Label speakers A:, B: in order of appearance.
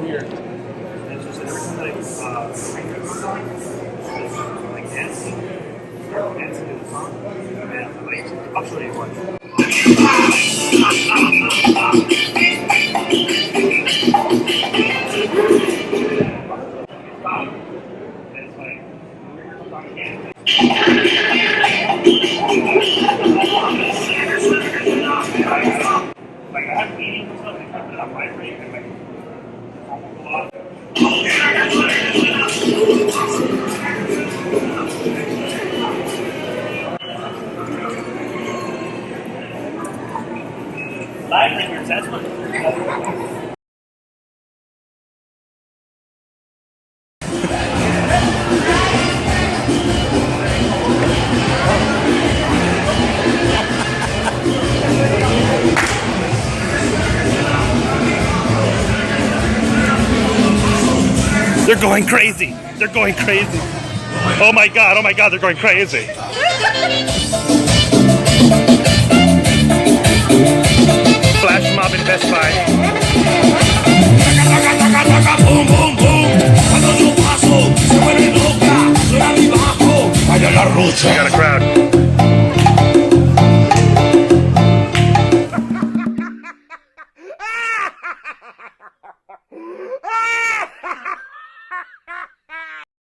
A: Here, it's just every time like dancing to the song, and like I'll show you one. Like I have eating and stuff, I put it on my rate and like a lot. Live drinkers, that's what. They're going crazy. They're going crazy. Oh my god, they're going crazy. Flash mob in Best Buy. We got a